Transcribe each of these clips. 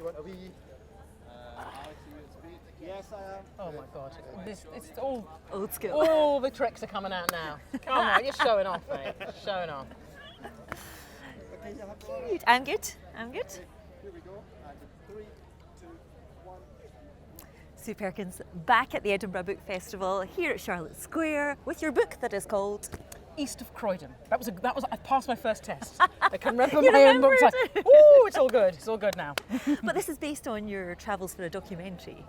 you want a wee? Yes, I am. Oh my God, it's all Old school. all the tricks are coming out now. Come on, you're showing off, mate. Showing off. Okay, you have to Good. I'm good. Here we go. And 3, 2, 1. Sue Perkins, back at the Edinburgh Book Festival here at Charlotte Square with your book that is called East of Croydon. That was. I passed my first test. I can remember You my own book. remembered Like, ooh, it's all good. It's all good now. But this is based on your travels for a documentary.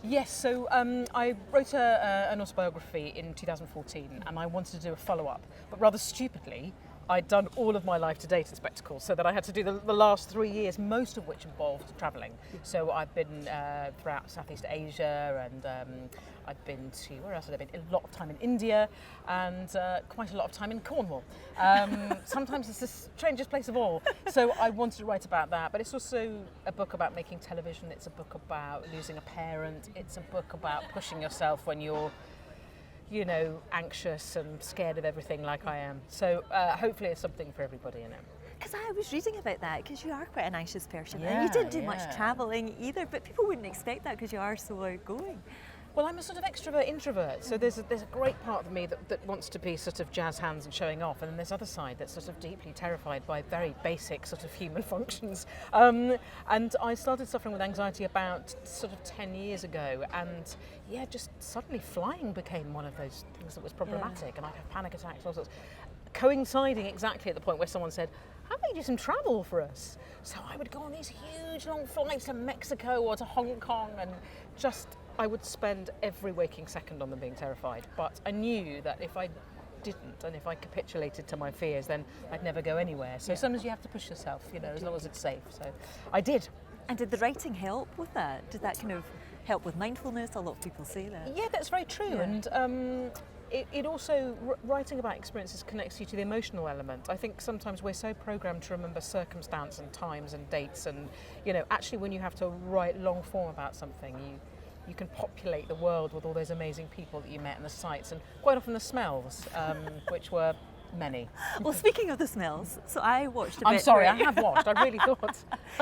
Yes, so I wrote an autobiography in 2014 and I wanted to do a follow-up, but rather stupidly, I'd done all of my life to date in spectacles, so that I had to do the last 3 years, most of which involved travelling. So I've been throughout Southeast Asia and I've been to, where else have I been? A lot of time in India and quite a lot of time in Cornwall. Sometimes it's the strangest place of all. So I wanted to write about that, but it's also a book about making television. It's a book about losing a parent. It's a book about pushing yourself when you're, you know, anxious and scared of everything like I am. So hopefully it's something for everybody in it. Because I was reading about that, because you are quite an anxious person and Yeah, you didn't do yeah. much travelling either, but people wouldn't expect that because you are so outgoing. Well, I'm a sort of extrovert introvert, so there's a great part of me that wants to be sort of jazz hands and showing off, and then there's other side that's sort of deeply terrified by very basic sort of human functions. And I started suffering with anxiety about sort of 10 years ago, and yeah, just suddenly flying became one of those things that was problematic, and I'd have panic attacks, all sorts, coinciding exactly at the point where someone said, how about you do some travel for us? So I would go on these huge long flights to Mexico or to Hong Kong, and just I would spend every waking second on them being terrified. But I knew that if I didn't and if I capitulated to my fears, then I'd never go anywhere. So sometimes you have to push yourself, you know, as long as it's safe. So I did. And did the writing help with that? Did that kind of help with mindfulness? A lot of people say that. Yeah, that's very true. Yeah. And it also, writing about experiences connects you to the emotional element. I think sometimes we're so programmed to remember circumstance and times and dates, and, you know, actually when you have to write long form about something, you can populate the world with all those amazing people that you met and the sights, and quite often the smells, which were many. Well, speaking of the smells, so I watched a bit. I'm sorry, where- I have watched. I really thought.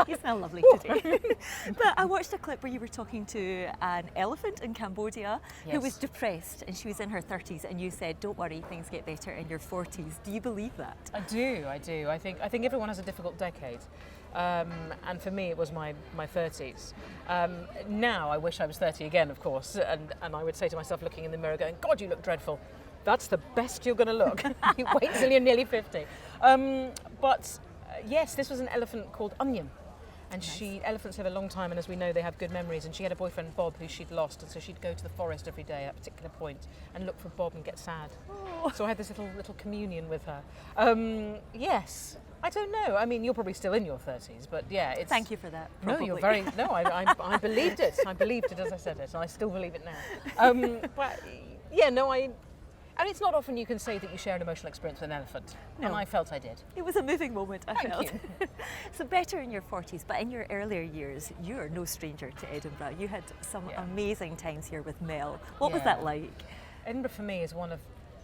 You smell lovely today. But I watched a clip where you were talking to an elephant in Cambodia who Yes. was depressed, and she was in her 30s, and you said, don't worry, things get better in your 40s. Do you believe that? I do. I think everyone has a difficult decade. And for me it was my 30s. Now I wish I was 30 again, of course, and I would say to myself, looking in the mirror going, God, you look dreadful. That's the best you're going to look. You wait till you're nearly 50. Yes, this was an elephant called Onion. And elephants live a long time, and as we know, they have good memories. And she had a boyfriend, Bob, who she'd lost, and so she'd go to the forest every day at a particular point and look for Bob and get sad. Oh. So I had this little communion with her. Yes, I don't know. I mean, you're probably still in your 30s, but yeah, it's. Thank you for that. No, Probably. you're very. No, I believed it. I believed it as I said it, and I still believe it now. But yeah, no, and it's not often you can say that you share an emotional experience with an elephant, No. and I felt I did. It was a moving moment, I Thank felt. you. So better in your 40s, but in your earlier years, you're no stranger to Edinburgh. You had some Yeah. amazing times here with Mel. What was Yeah. that like? Edinburgh for me is one of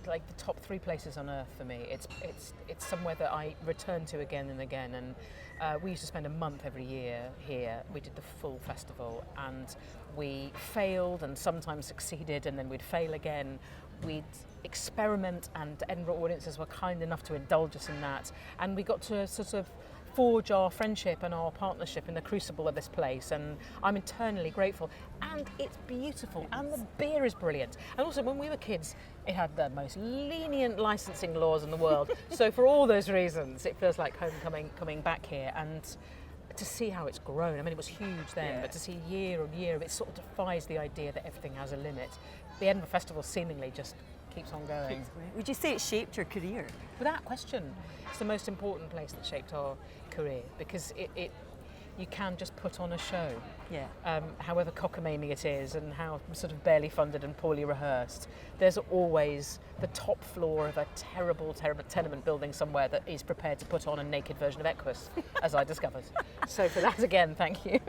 like the top 3 places on earth for me. It's somewhere that I return to again and again, and we used to spend a month every year here. We did the full festival, and we failed and sometimes succeeded, and then we'd fail again. We'd experiment, and Edinburgh audiences were kind enough to indulge us in that, and we got to sort of forge our friendship and our partnership in the crucible of this place, and I'm eternally grateful. And it's beautiful, and the beer is brilliant. And also, when we were kids, it had the most lenient licensing laws in the world. So for all those reasons, it feels like homecoming, coming back here, and to see how it's grown. I mean, it was huge then, but to see year on year, it sort of defies the idea that everything has a limit. The Edinburgh Festival seemingly just keeps on going. Would you say it shaped your career? Without question, it's the most important place that shaped our career, because you can just put on a show, Yeah. however cockamamie it is and how sort of barely funded and poorly rehearsed. There's always the top floor of a terrible tenement building somewhere that is prepared to put on a naked version of Equus, as I discovered. So for that, again, thank you.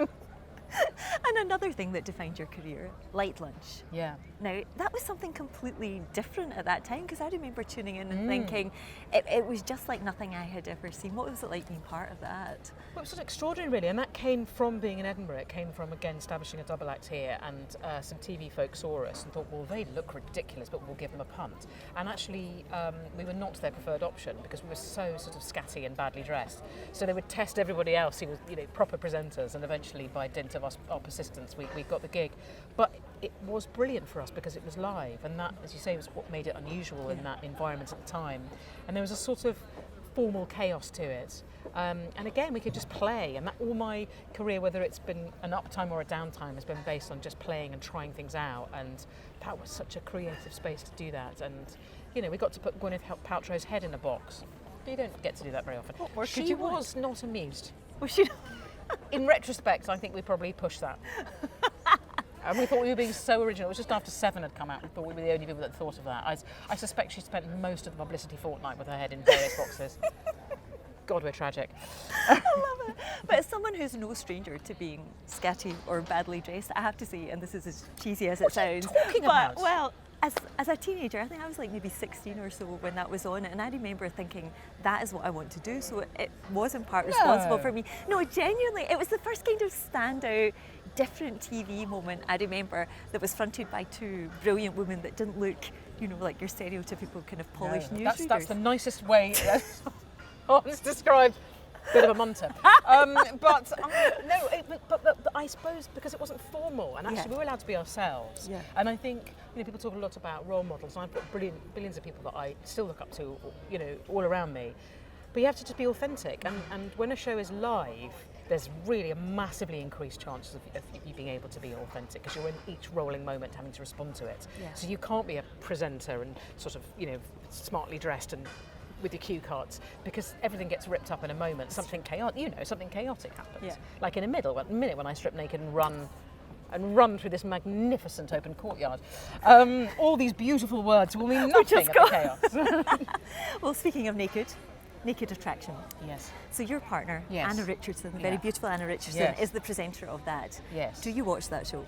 And another thing that defined your career, light lunch. Yeah. Now, that was something completely different at that time, because I remember tuning in and thinking it was just like nothing I had ever seen. What was it like being part of that? Well, it was sort of extraordinary, really, and that came from being in Edinburgh. It came from, again, establishing a double act here, and some TV folk saw us and thought, well, they look ridiculous, but we'll give them a punt. And actually, we were not their preferred option because we were so sort of scatty and badly dressed. So they would test everybody else who was, proper presenters, and eventually, by dint of our persistence, we got the gig. But it was brilliant for us because it was live, and that, as you say, was what made it unusual in that environment at the time. And there was a sort of formal chaos to it. And again, we could just play, and that, all my career, whether it's been an uptime or a downtime, has been based on just playing and trying things out, and that was such a creative space to do that. And we got to put Gwyneth Paltrow's head in a box. You don't get to do that very often. What more could She you want? was not amused. Was she? In retrospect, I think we probably pushed that. And we thought we were being so original. It was just after Seven had come out. We thought we were the only people that thought of that. I suspect she spent most of the publicity fortnight with her head in various boxes. God, we're tragic. I love it. But as someone who's no stranger to being scatty or badly dressed, I have to say, and this is as cheesy as it sounds, talking but about? well, as a teenager, I think I was like maybe 16 or so when that was on, and I remember thinking, that is what I want to do. So it was in part responsible for me. No, genuinely, it was the first kind of standout, different TV moment I remember that was fronted by two brilliant women that didn't look, like your stereotypical kind of polished newsreaders. That's the nicest way. It's described. Bit of a munter. But I suppose because it wasn't formal, and actually we were allowed to be ourselves. Yeah. And I think people talk a lot about role models, and I've got billions of people that I still look up to, all around me. But you have to just be authentic, and when a show is live, there's really a massively increased chance of you being able to be authentic, because you're in each rolling moment having to respond to it. Yeah. So you can't be a presenter and sort of smartly dressed and with your cue cards, because everything gets ripped up in a moment. Something chaotic, something chaotic happens. Yeah. Like in a minute when I strip naked and run through this magnificent open courtyard. All these beautiful words will mean nothing at the chaos. Well, speaking of naked attraction. Yes. So your partner, yes. Anna Richardson, the very beautiful Anna Richardson, yes. is the presenter of that. Yes. Do you watch that show?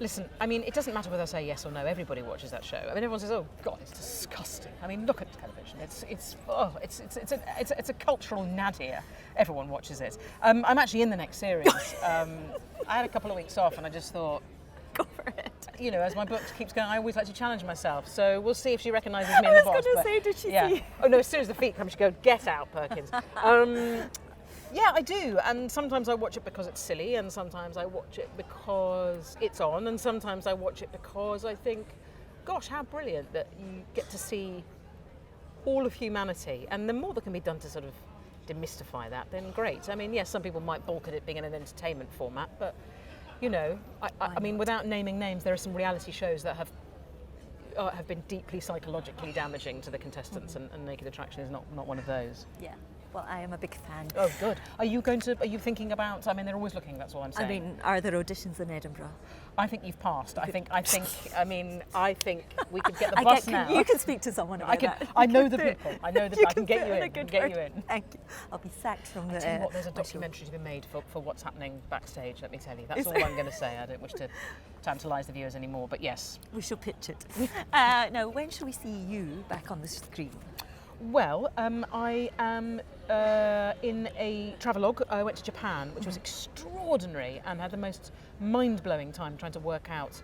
Listen, I mean, it doesn't matter whether I say yes or no. Everybody watches that show. I mean, everyone says, "Oh God, it's disgusting." I mean, look at television. It's a cultural nadir. Everyone watches it. I'm actually in the next series. I had a couple of weeks off, and I just thought, go for it. As my book keeps going, I always like to challenge myself. So we'll see if she recognises me in the box. I was going to say, did she see? Oh no! As soon as the feet come, she goes, "Get out, Perkins." Yeah, I do, and sometimes I watch it because it's silly, and sometimes I watch it because it's on, and sometimes I watch it because I think, gosh, how brilliant that you get to see all of humanity, and the more that can be done to sort of demystify that, then great. I mean, yes, some people might balk at it being in an entertainment format, but, I mean, without naming names, there are some reality shows that have been deeply psychologically damaging to the contestants, and Naked Attraction is not one of those. Yeah. Well, I am a big fan. Oh, good. Are you thinking about, I mean, they're always looking, that's all I'm saying. I mean, are there auditions in Edinburgh? I think you've passed. I think we could get the bus now. You can speak to someone about that. I know the people. I know that I can get you in. Get you in. Thank you. I'll be sacked from the... I tell you what, there's a documentary to be made for what's happening backstage, let me tell you. That's all I'm going to say. I don't wish to tantalise the viewers anymore, but yes. We shall pitch it. Now, when shall we see you back on the screen? Well, I am in a travelogue. I went to Japan, which was extraordinary, and had the most mind-blowing time trying to work out.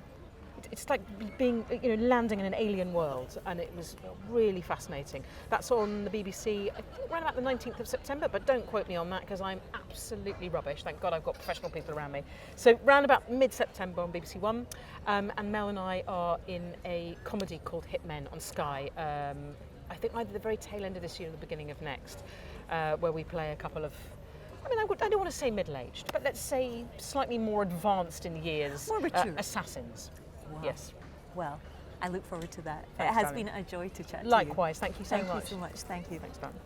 It's like being, landing in an alien world, and it was really fascinating. That's on the BBC, I think around about the 19th of September, but don't quote me on that because I'm absolutely rubbish. Thank God I've got professional people around me. So round about mid-September on BBC One, and Mel and I are in a comedy called Hitmen on Sky. I think either the very tail end of this year or the beginning of next, where we play a couple of, I don't want to say middle-aged, but let's say slightly more advanced in years. More mature. Assassins. Wow. Yes. Well, I look forward to that. Thanks, it has darling. been a joy to chat to you. Likewise. Thank you so much. Thank you so much. Thank you. Thanks, darling.